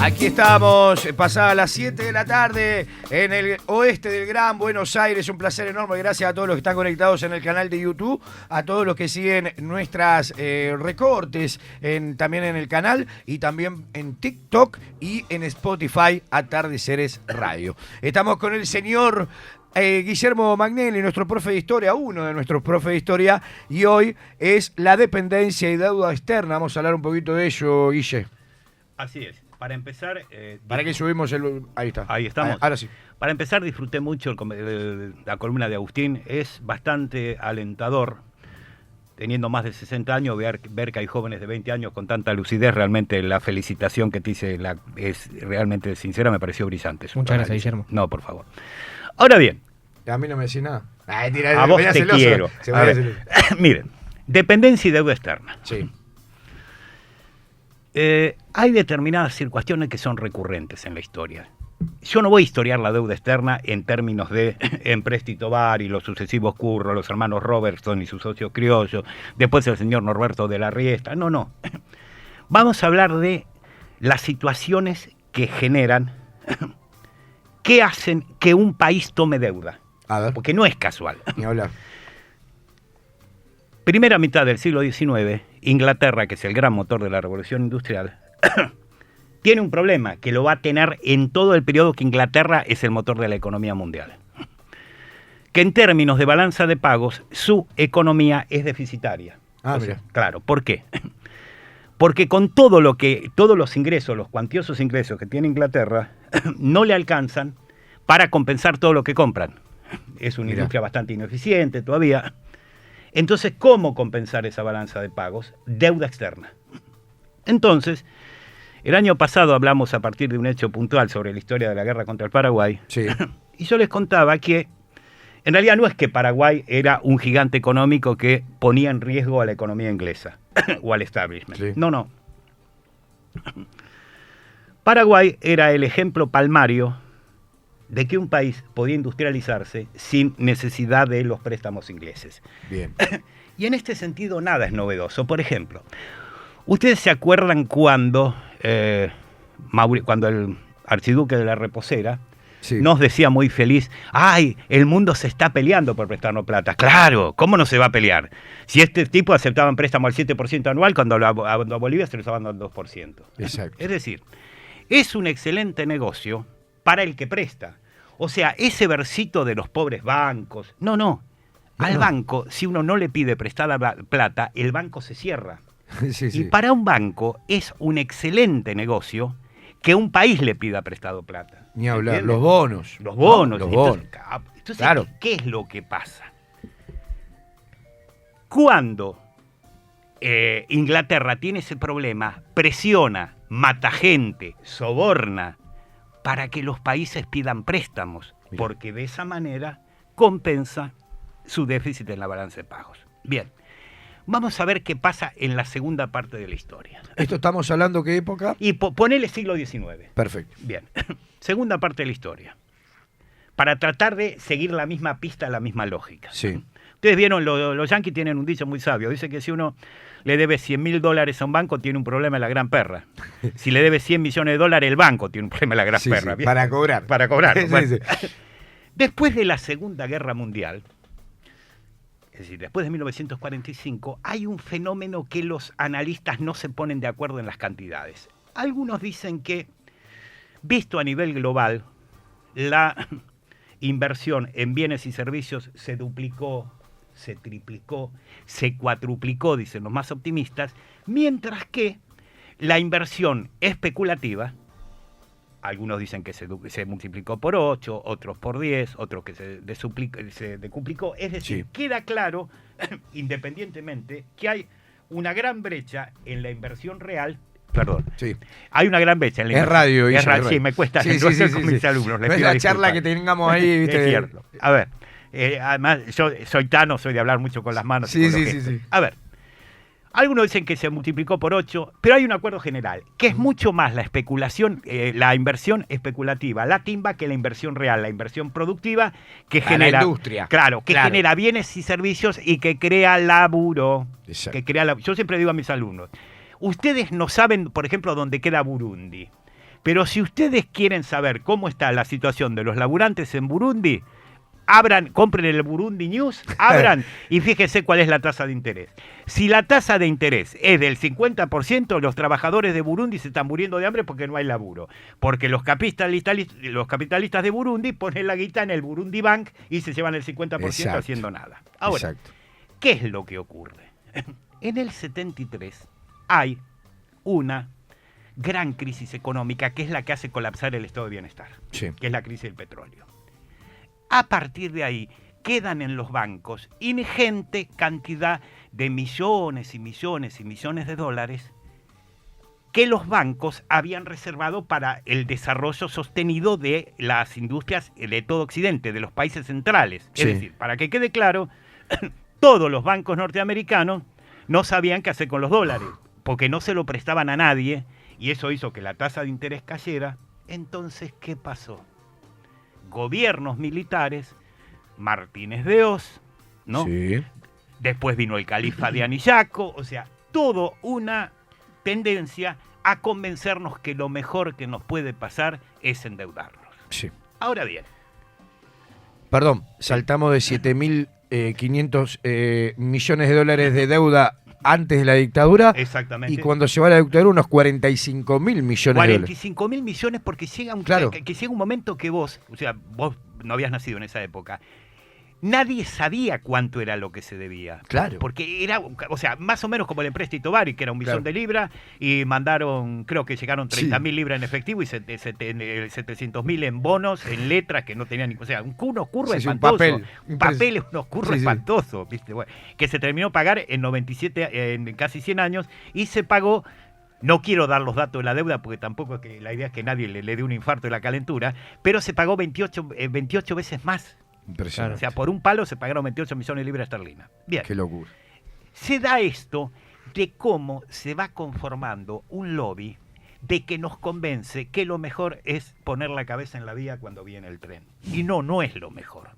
Aquí estamos, pasadas las 7 de la tarde, en el oeste del Gran Buenos Aires. Un placer enorme, gracias a todos los que están conectados en el canal de YouTube, a todos los que siguen nuestras recortes también en el canal y también en TikTok y en Spotify, Atardeceres Radio. Estamos con el señor Guillermo Magnelli, nuestro profe de historia, uno de nuestros profes de historia, y hoy es la dependencia y deuda externa. Vamos a hablar un poquito de ello, Guille. Así es. Para empezar... ¿Para qué subimos el...? Ahí está. Ahí estamos. Ahora sí. Para empezar, disfruté mucho la columna de Agustín. Es bastante alentador, teniendo más de 60 años, ver que hay jóvenes de 20 años con tanta lucidez. Realmente la felicitación que te hice es realmente sincera, me pareció brillante. Muchas gracias, Guillermo. No, por favor. Ahora bien. A mí no me decís nada. A vos te quiero. Miren, dependencia y deuda externa. Sí. Hay determinadas cuestiones que son recurrentes en la historia. Yo no voy a historiar la deuda externa en términos de Empréstito Bari, los sucesivos Curro, los hermanos Robertson y su socio criollo, después el señor Norberto de la Riesta. No. Vamos a hablar de las situaciones que generan, que hacen que un país tome deuda. A ver. Porque no es casual. Ni hablar. Primera mitad del siglo XIX, Inglaterra, que es el gran motor de la revolución industrial, tiene un problema que lo va a tener en todo el periodo que Inglaterra es el motor de la economía mundial. Que en términos de balanza de pagos, su economía es deficitaria. Mira. Claro, ¿por qué? Porque con todos los ingresos, los cuantiosos ingresos que tiene Inglaterra, no le alcanzan para compensar todo lo que compran. Es una industria bastante ineficiente todavía. Entonces, ¿cómo compensar esa balanza de pagos? Deuda externa. Entonces, el año pasado hablamos a partir de un hecho puntual sobre la historia de la guerra contra el Paraguay. Sí. Y yo les contaba que en realidad no es que Paraguay era un gigante económico que ponía en riesgo a la economía inglesa o al establishment. Sí. No. Paraguay era el ejemplo palmario de que un país podía industrializarse sin necesidad de los préstamos ingleses. Bien. Y en este sentido nada es novedoso. Por ejemplo, ¿ustedes se acuerdan cuando el archiduque de la Reposera nos decía muy feliz, ¡ay, el mundo se está peleando por prestarnos plata! ¡Claro! ¿Cómo no se va a pelear? Si este tipo aceptaba un préstamo al 7% anual, cuando a Bolivia se lo estaban dando al 2%. Exacto. Es decir, es un excelente negocio para el que presta. O sea, ese versito de los pobres bancos... No. Al banco, si uno no le pide prestada plata, el banco se cierra. Sí. Y para un banco es un excelente negocio que un país le pida prestado plata. Ni hablar, los bonos. Los bonos. Entonces, claro. ¿Qué es lo que pasa? Cuando Inglaterra tiene ese problema, presiona, mata gente, soborna para que los países pidan préstamos, porque de esa manera compensa su déficit en la balanza de pagos. Bien, vamos a ver qué pasa en la segunda parte de la historia. ¿Esto estamos hablando qué época? Y ponele siglo XIX. Perfecto. Bien, segunda parte de la historia. Para tratar de seguir la misma pista, la misma lógica. Sí. Ustedes vieron, los yanquis tienen un dicho muy sabio. Dice que si uno le debe $100.000 a un banco, tiene un problema en la gran perra. Si le debe $100 millones, el banco tiene un problema en la gran perra. Sí, para cobrar. Para cobrar. Bueno. Sí. Después de la Segunda Guerra Mundial, es decir, después de 1945, hay un fenómeno que los analistas no se ponen de acuerdo en las cantidades. Algunos dicen que, visto a nivel global, la inversión en bienes y servicios se duplicó, se triplicó, se cuatruplicó, dicen los más optimistas, mientras que la inversión especulativa, algunos dicen que se multiplicó por 8, otros por 10, otros que se decuplicó. Es decir, queda claro, independientemente, que hay una gran brecha en la inversión real. Perdón. Sí. Hay una gran brecha en la inversión. Es radio. Sí, me cuesta con mis alumnos. No es la charla que tengamos ahí, ¿viste? Es cierto. A ver, además, yo soy tano, soy de hablar mucho con las manos. Sí. A ver, algunos dicen que se multiplicó por 8, pero hay un acuerdo general, que es mucho más la especulación, la inversión especulativa, la timba, que la inversión real, la inversión productiva, que genera... la industria. Claro, genera bienes y servicios y que crea laburo. Yo siempre digo a mis alumnos, ustedes no saben, por ejemplo, dónde queda Burundi. Pero si ustedes quieren saber cómo está la situación de los laburantes en Burundi, compren el Burundi News, abran y fíjense cuál es la tasa de interés. Si la tasa de interés es del 50%, los trabajadores de Burundi se están muriendo de hambre porque no hay laburo. Porque los capitalistas de Burundi ponen la guita en el Burundi Bank y se llevan el 50% Exacto. haciendo nada. Ahora, Exacto. ¿qué es lo que ocurre? En el 73 hay una gran crisis económica que es la que hace colapsar el estado de bienestar, Sí. que es la crisis del petróleo. A partir de ahí quedan en los bancos ingente cantidad de millones y millones y millones de dólares que los bancos habían reservado para el desarrollo sostenido de las industrias de todo Occidente, de los países centrales. Sí. Es decir, para que quede claro, todos los bancos norteamericanos no sabían qué hacer con los dólares, porque no se lo prestaban a nadie, y eso hizo que la tasa de interés cayera. Entonces, ¿qué pasó? Gobiernos militares, Martínez de Oz, ¿no? Sí. Después vino el califa de Anillaco, o sea, todo una tendencia a convencernos que lo mejor que nos puede pasar es endeudarnos. Sí. Ahora bien, Perdón, saltamos de 7.500 millones de dólares de deuda antes de la dictadura. exactamente. Y cuando se va a la dictadura, unos 45.000 millones de dólares. 45.000 millones porque llega Claro. que llega un momento que vos no habías nacido en esa época. Nadie sabía cuánto era lo que se debía. Claro. Porque era, o sea, más o menos como el empréstito Bari, que era 1 millón Claro. de libras, y mandaron, creo que llegaron Sí. 30.000 libras en efectivo y 700.000 en bonos, en letras que no tenían ni... O sea, unos curros Sí, sí, un espantosos. papel. Papeles, unos curros Sí, sí. espantosos, ¿viste? Bueno, que se terminó pagar en 97, en casi 100 años, y se pagó... No quiero dar los datos de la deuda porque tampoco que la idea es que nadie le dé un infarto de la calentura, pero se pagó 28 veces más. Impresionante. O sea, por un palo se pagaron 28 millones de libras esterlinas. Bien, Qué locura. se da esto de cómo se va conformando un lobby de que nos convence que lo mejor es poner la cabeza en la vía cuando viene el tren. Y no es lo mejor.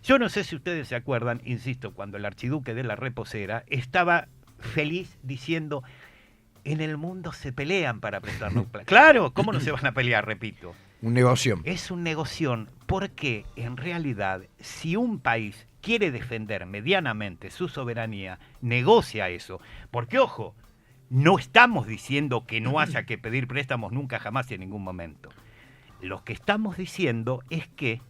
Yo no sé si ustedes se acuerdan, insisto, cuando el archiduque de la Reposera estaba feliz diciendo: en el mundo se pelean para prestarnos plata. Claro, ¿cómo no se van a pelear? Repito. Un negocio. Es un negocio porque, en realidad, si un país quiere defender medianamente su soberanía, negocia eso. Porque, ojo, no estamos diciendo que no haya que pedir préstamos nunca, jamás y en ningún momento. Lo que estamos diciendo es que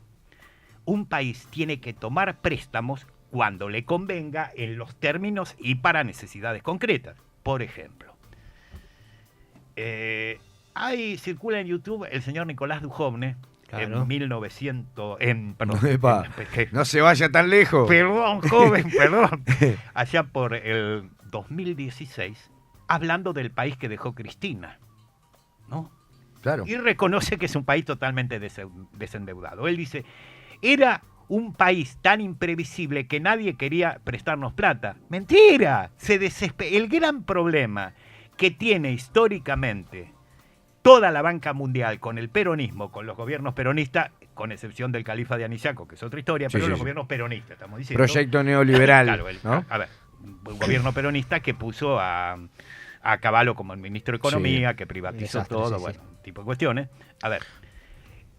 un país tiene que tomar préstamos cuando le convenga, en los términos y para necesidades concretas. Por ejemplo, ahí circula en YouTube el señor Nicolás Dujovne, Claro. en 1900... Epa, no se vaya tan lejos. Perdón, joven, perdón. Allá por el 2016, hablando del país que dejó Cristina, ¿no? Claro. Y reconoce que es un país totalmente desendeudado. Él dice, era un país tan imprevisible que nadie quería prestarnos plata. ¡Mentira! El gran problema que tiene históricamente toda la banca mundial con el peronismo, con los gobiernos peronistas, con excepción del califa de Anillaco, que es otra historia, Sí, pero sí, los sí. gobiernos peronistas, estamos diciendo. Proyecto neoliberal. Claro, ¿no? a ver, un gobierno peronista que puso a Cavallo como el ministro de Economía, Sí. que privatizó Desastre, todo, sí, sí. bueno, tipo de cuestiones. A ver,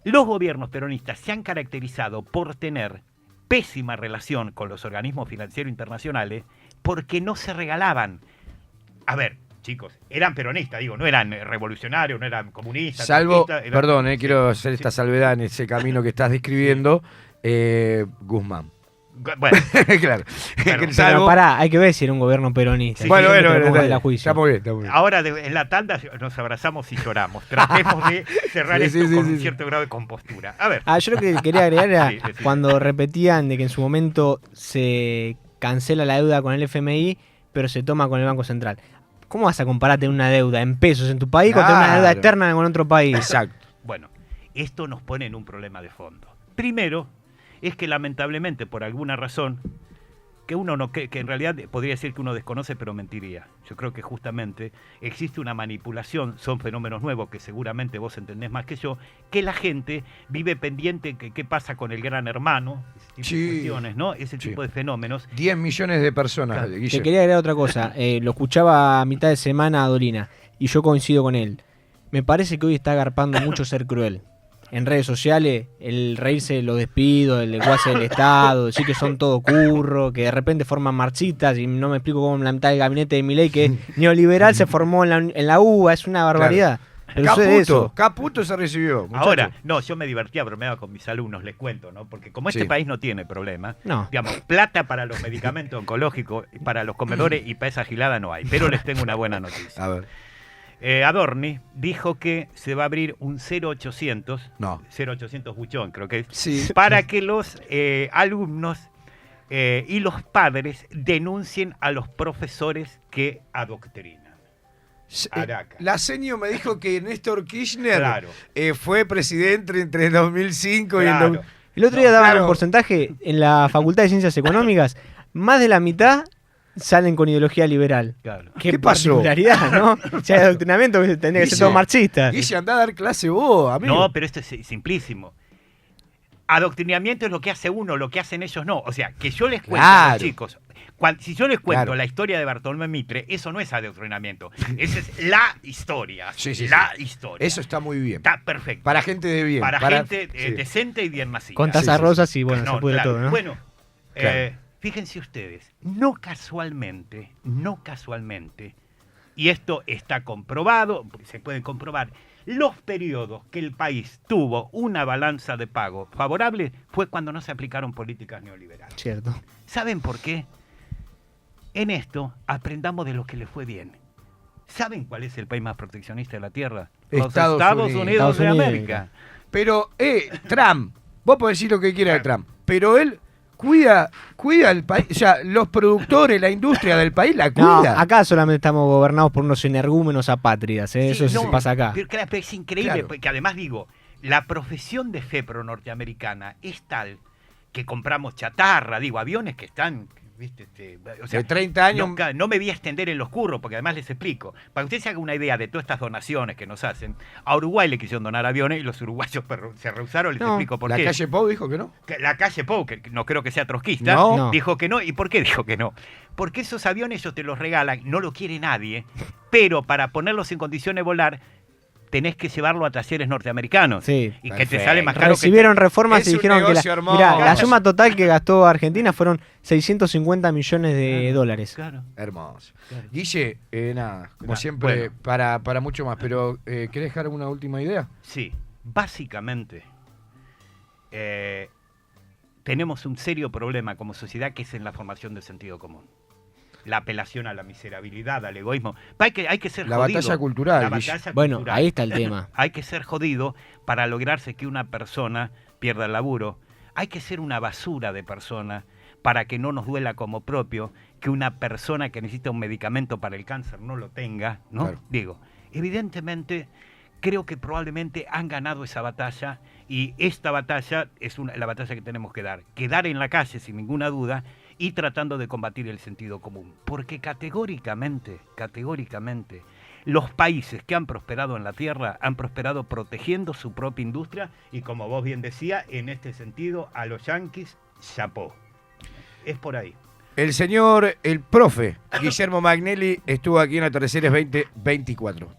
los gobiernos peronistas se han caracterizado por tener pésima relación con los organismos financieros internacionales porque no se regalaban. A ver, chicos, eran peronistas, digo, no eran revolucionarios, no eran comunistas. Salvo, trotskistas, eran- perdón, quiero hacer Sí. esta salvedad en ese camino que estás describiendo, Guzmán. Bueno, Claro. Pero Pero Salvo- pará, hay que ver si era un gobierno peronista. Sí, bueno, Yo no te bueno, lo pongo bueno, de la está juicio. muy bien, está muy bien. ahora en la tanda nos abrazamos y lloramos. Tratemos de cerrar Sí, esto sí, sí, con sí, un sí. cierto grado de compostura. A ver. Yo lo que quería agregar era Sí, sí. cuando repetían de que en su momento se cancela la deuda con el FMI, pero se toma con el Banco Central. ¿Cómo vas a comparar tener una deuda en pesos en tu país con tener una deuda Claro. eterna con otro país? Exacto. Bueno, esto nos pone en un problema de fondo. Primero, es que lamentablemente, por alguna razón, que uno no que en realidad podría decir que uno desconoce, pero mentiría. Yo creo que justamente existe una manipulación, son fenómenos nuevos que seguramente vos entendés más que yo, que la gente vive pendiente que qué pasa con el gran hermano, ese tipo Sí. de cuestiones, ¿no? Ese Sí. tipo de fenómenos. 10 millones de personas, Claro. Guille. Te quería agregar otra cosa. Lo escuchaba a mitad de semana a Dolina y yo coincido con él. Me parece que hoy está agarpando mucho ser cruel. En redes sociales, el reírse de los despidos, el lenguaje del Estado, decir que son todo curro, que de repente forman marchitas, y no me explico cómo la mitad del gabinete de Milei, que es neoliberal, se formó en la UBA, es una barbaridad. Pero sucede eso. Caputo se recibió. Muchacho. Ahora, no, yo me divertía, bromeaba con mis alumnos, les cuento, ¿no? Porque como este Sí. país no tiene problema, No. digamos, plata para los medicamentos oncológicos, para los comedores y para esa gilada no hay. Pero les tengo una buena noticia. A ver. Adorni dijo que se va a abrir un 0800, No. 0800 buchón, creo que es, Sí. para que los alumnos y los padres denuncien a los profesores que adoctrinan. Araca. La seño me dijo que Néstor Kirchner Claro. fue presidente entre el 2005 y el... Claro. El otro día daban claro. un porcentaje en la Facultad de Ciencias Económicas, más de la mitad salen con ideología liberal. Claro. Qué ¿Qué pasó? particularidad, ¿no? Si hay adoctrinamiento, tendría que ser Guille, todo marxista. Guille, andá a dar clase vos, amigo. No, pero esto es simplísimo. Adoctrinamiento es lo que hace uno, lo que hacen ellos no. O sea, que yo les cuento a Claro. los chicos, si yo les cuento Claro. la historia de Bartolomé Mitre, eso no es adoctrinamiento. Esa es la historia. Sí, sí, la sí. historia. Eso está muy bien. Está perfecto. Para gente de bien. Para gente sí. decente y bien nacida. Con tazas Sí, sí, rosas y bueno, No, se pudre claro. todo, ¿no? Bueno, Claro. fíjense ustedes, no casualmente, y esto está comprobado, se puede comprobar, los periodos que el país tuvo una balanza de pago favorable fue cuando no se aplicaron políticas neoliberales. Cierto. ¿Saben por qué? En esto aprendamos de lo que le fue bien. ¿Saben cuál es el país más proteccionista de la Tierra? Los Estados Estados Unidos. Unidos Estados de Unidos. América. Pero, Trump, vos podés decir lo que quieras de Claro. Trump, pero él cuida el país, o sea, los productores, la industria del país la No, cuida. acá solamente estamos gobernados por unos energúmenos apátridas, ¿eh? Sí, Eso no, pasa acá. Pero, claro, pero es increíble, Claro. porque además digo, la profesión de FEPRO norteamericana es tal que compramos chatarra, digo, aviones que están, ¿viste? O sea, De 30 años. no me voy a extender en los curros, porque además les explico. Para que ustedes se hagan una idea de todas estas donaciones que nos hacen, a Uruguay le quisieron donar aviones y los uruguayos se rehusaron, les No, explico por La qué. calle Pau dijo que no. Que la calle Pou, que no creo que sea trotskista, No. dijo que no. ¿Y por qué dijo que no? Porque esos aviones ellos te los regalan, no lo quiere nadie, pero para ponerlos en condiciones de volar, tenés que llevarlo a talleres norteamericanos. Sí. Y que te Perfecto. sale más caro Recibieron reformas Es y un dijeron que negocio hermoso. mirá, la Claro. suma total que gastó Argentina fueron 650 millones de dólares. Claro. Hermoso. Claro. Guille, nada, como Nada, siempre, bueno. para mucho más, pero ¿querés dejar una última idea? Sí, básicamente tenemos un serio problema como sociedad que es en la formación del sentido común. La apelación a la miserabilidad, al egoísmo. Hay que ser La jodido. batalla cultural, La Guille. batalla Bueno, cultural. ahí está el tema. Hay que ser jodido para lograrse que una persona pierda el laburo. Hay que ser una basura de persona para que no nos duela como propio que una persona que necesita un medicamento para el cáncer no lo tenga, ¿no? Claro. Digo, evidentemente creo que probablemente han ganado esa batalla y esta batalla es la batalla que tenemos que dar. Quedar en la calle sin ninguna duda y tratando de combatir el sentido común. Porque categóricamente, los países que han prosperado en la Tierra han prosperado protegiendo su propia industria y como vos bien decías, en este sentido, a los yanquis, chapó. Es por ahí. El señor, el profe Guillermo Magnelli estuvo aquí en Atardeceres 2024.